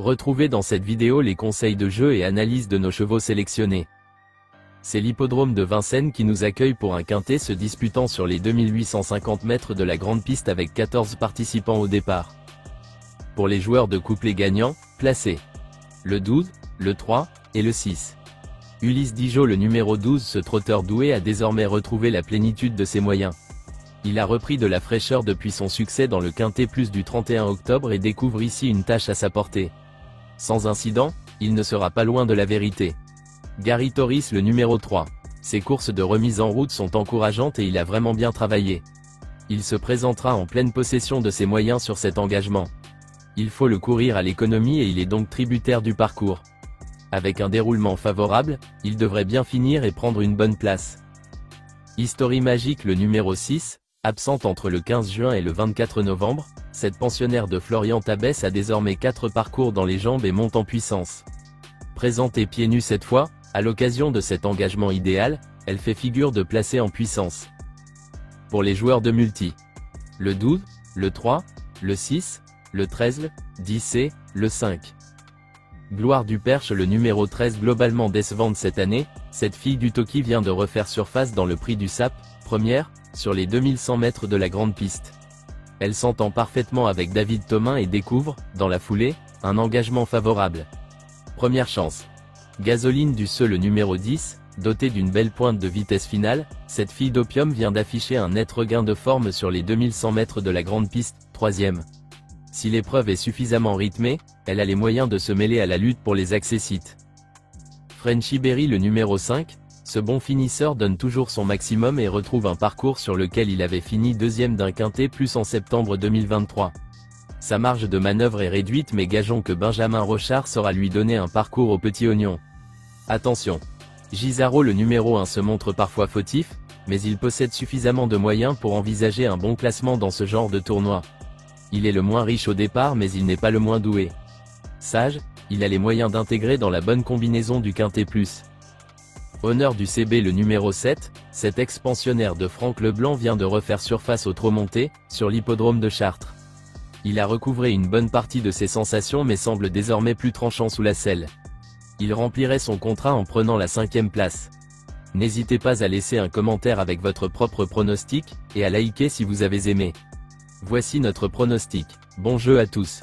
Retrouvez dans cette vidéo les conseils de jeu et analyse de nos chevaux sélectionnés. C'est l'hippodrome de Vincennes qui nous accueille pour un quintet se disputant sur les 2850 mètres de la grande piste avec 14 participants au départ. Pour les joueurs de couplet gagnants, placez le 12, le 3 et le 6. Ulysse Digeot, le numéro 12, ce trotteur doué a désormais retrouvé la plénitude de ses moyens. Il a repris de la fraîcheur depuis son succès dans le Quintet Plus du 31 octobre et découvre ici une tâche à sa portée. Sans incident, il ne sera pas loin de la vérité. Gary Torres, le numéro 3. Ses courses de remise en route sont encourageantes et il a vraiment bien travaillé. Il se présentera en pleine possession de ses moyens sur cet engagement. Il faut le courir à l'économie et il est donc tributaire du parcours. Avec un déroulement favorable, il devrait bien finir et prendre une bonne place. History Magique, le numéro 6, absente entre le 15 juin et le 24 novembre, cette pensionnaire de Florian Tabès a désormais 4 parcours dans les jambes et monte en puissance. Présentée pieds nus cette fois, à l'occasion de cet engagement idéal, elle fait figure de placée en puissance. Pour les joueurs de multi, le 12, le 3, le 6, le 13, le 10 et le 5. Gloire du Perche, le numéro 13, globalement décevante cette année, cette fille du Toki vient de refaire surface dans le prix du SAP, première, sur les 2100 mètres de la grande piste. Elle s'entend parfaitement avec David Thomain et découvre, dans la foulée, un engagement favorable. Première chance. Gasoline du Seu, le numéro 10, dotée d'une belle pointe de vitesse finale, cette fille d'opium vient d'afficher un net regain de forme sur les 2100 mètres de la grande piste, troisième. Si l'épreuve est suffisamment rythmée, elle a les moyens de se mêler à la lutte pour les accessites. Frenchy Berry, le numéro 5, ce bon finisseur donne toujours son maximum et retrouve un parcours sur lequel il avait fini deuxième d'un Quintet Plus en septembre 2023. Sa marge de manœuvre est réduite mais gageons que Benjamin Rochard saura lui donner un parcours au petit oignon. Attention. Gisaro, le numéro 1, se montre parfois fautif, mais il possède suffisamment de moyens pour envisager un bon classement dans ce genre de tournoi. Il est le moins riche au départ mais il n'est pas le moins doué. Sage, il a les moyens d'intégrer dans la bonne combinaison du Quintet Plus. Honneur du CB, le numéro 7, cet ex-pensionnaire de Franck Leblanc vient de refaire surface au trot monté, sur l'hippodrome de Chartres. Il a recouvré une bonne partie de ses sensations mais semble désormais plus tranchant sous la selle. Il remplirait son contrat en prenant la 5e place. N'hésitez pas à laisser un commentaire avec votre propre pronostic, et à liker si vous avez aimé. Voici notre pronostic. Bon jeu à tous.